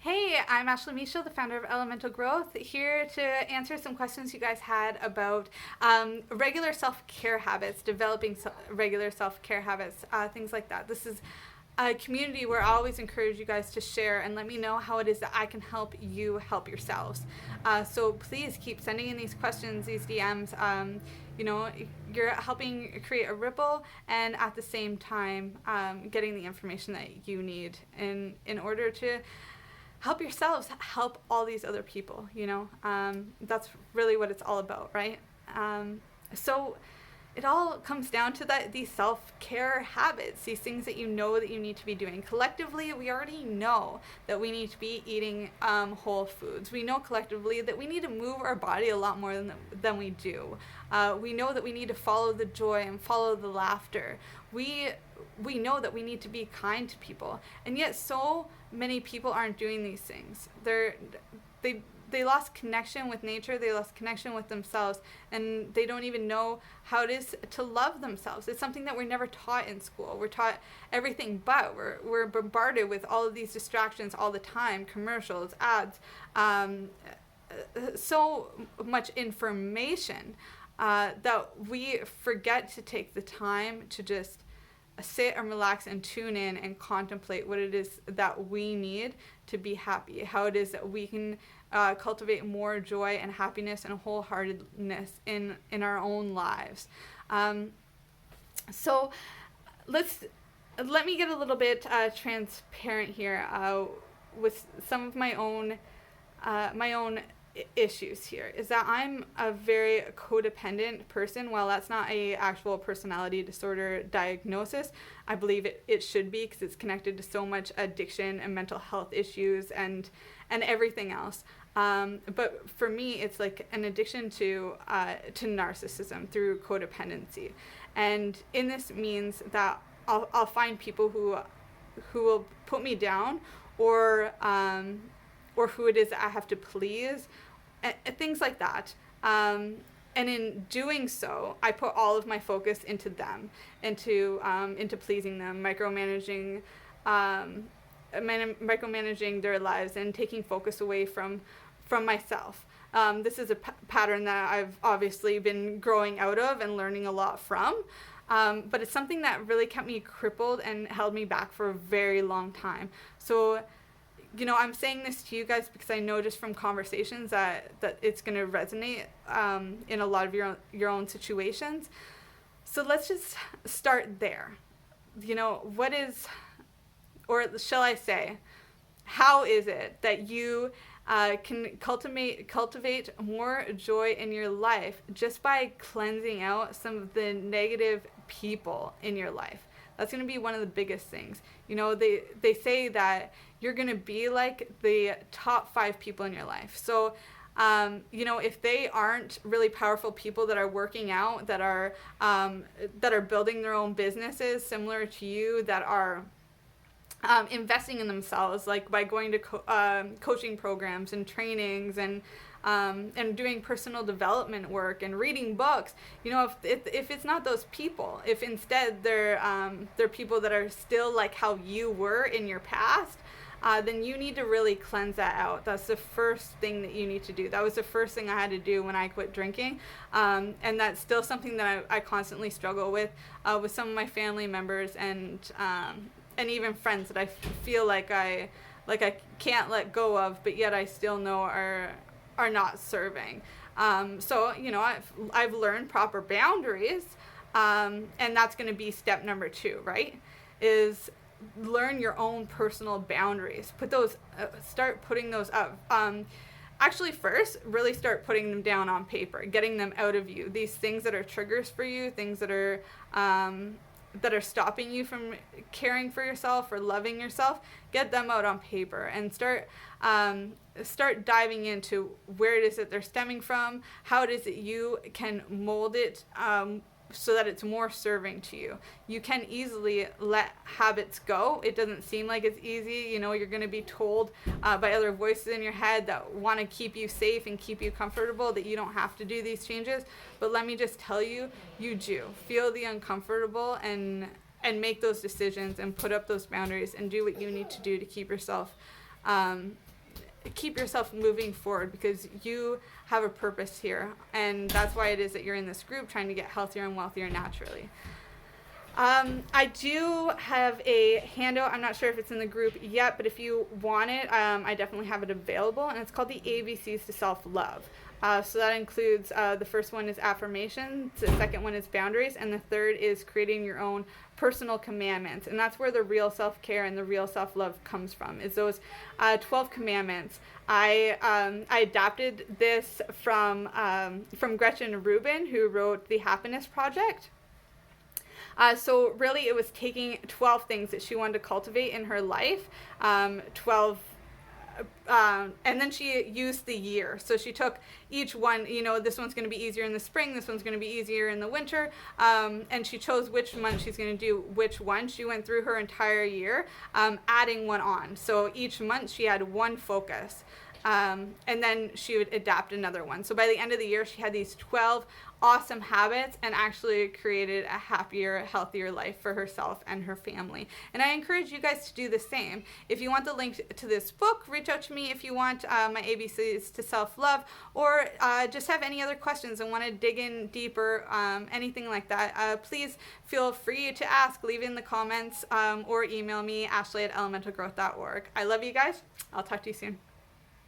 Hey, I'm Ashley Michel, the founder of Elemental Growth, here to answer some questions you guys had about regular self-care habits, developing regular self-care habits, things like that. This is a community where I always encourage you guys to share and let me know how it is that I can help you help yourselves. So please keep sending in these questions, these DMs. You're helping create a ripple and at the same time getting the information that you need in order to help yourselves help all these other people. That's really what it's all about, right? So it all comes down to these self-care habits, these things that you know that you need to be doing. Collectively, we already know that we need to be eating whole foods. We know collectively that we need to move our body a lot more than we do. We know that we need to follow the joy and follow the laughter. We know that we need to be kind to people, and yet so many people aren't doing these things. They lost connection with nature, they lost connection with themselves, and they don't even know how it is to love themselves. It's something that we're never taught in school. We're taught everything but. We're bombarded with all of these distractions all the time, commercials, ads, so much information that we forget to take the time to just sit and relax and tune in and contemplate what it is that we need to be happy, how it is that we can cultivate more joy and happiness and wholeheartedness in our own lives. So let me get a little bit transparent here with some of my own issues here. Is that I'm a very codependent person. While that's not a actual personality disorder diagnosis, I believe it should be, because it's connected to so much addiction and mental health issues and everything else. But for me, it's like an addiction to narcissism through codependency, and in this means that I'll find people who will put me down, or who it is that I have to please, things like that. And in doing so, I put all of my focus into them, into pleasing them, micromanaging their lives, and taking focus away from myself. This is a pattern that I've obviously been growing out of and learning a lot from. But it's something that really kept me crippled and held me back for a very long time. So, I'm saying this to you guys because I know just from conversations that it's going to resonate in a lot of your own situations. So let's just start there. What is, or shall I say, how is it that you can cultivate more joy in your life just by cleansing out some of the negative people in your life? That's going to be one of the biggest things. They say that you're going to be like the top 5 people in your life. So, if they aren't really powerful people that are working out, that are building their own businesses similar to you, that are investing in themselves, like by going to coaching programs and trainings and doing personal development work and reading books. If it's not those people, if instead they're people that are still like how you were in your past, then you need to really cleanse that out. That's the first thing that you need to do. That was the first thing I had to do when I quit drinking, and that's still something that I constantly struggle with some of my family members and even friends that I feel like I can't let go of, but yet I still know are not serving. So I've learned proper boundaries, and that's going to be step number 2, right? Is learn your own personal boundaries. Put those, start putting those up. Actually, first, really start putting them down on paper, getting them out of you. These things that are triggers for you, things that are stopping you from caring for yourself or loving yourself, get them out on paper and start diving into where it is that they're stemming from, how it is that you can mold it so that it's more serving to you. You can easily let habits go. It doesn't seem like it's easy. You're going to be told by other voices in your head that want to keep you safe and keep you comfortable that you don't have to do these changes. But let me just tell you, you do. Feel the uncomfortable and make those decisions and put up those boundaries and do what you need to do to keep yourself keep yourself moving forward, because you have a purpose here, and that's why it is that you're in this group, trying to get healthier and wealthier naturally. I do have a handout. I'm not sure if it's in the group yet, but if you want it, I definitely have it available, and it's called the ABCs to Self-Love. So that includes, the first one is affirmations, the second one is boundaries, and the third is creating your own personal commandments. And that's where the real self-care and the real self-love comes from, is those 12 commandments. I adapted this from Gretchen Rubin, who wrote The Happiness Project. So really it was taking 12 things that she wanted to cultivate in her life, 12 and then she used the year. So she took each one, this one's going to be easier in the spring, this one's going to be easier in the winter, and she chose which month she's going to do which one. She went through her entire year, adding one on. So each month she had one focus. And then she would adapt another one. So by the end of the year, she had these 12 awesome habits and actually created a happier, healthier life for herself and her family. And I encourage you guys to do the same. If you want the link to this book, reach out to me if you want my ABCs to Self-Love, or just have any other questions and want to dig in deeper, anything like that. Please feel free to ask, leave in the comments, or email me, Ashley@elementalgrowth.org. I love you guys. I'll talk to you soon.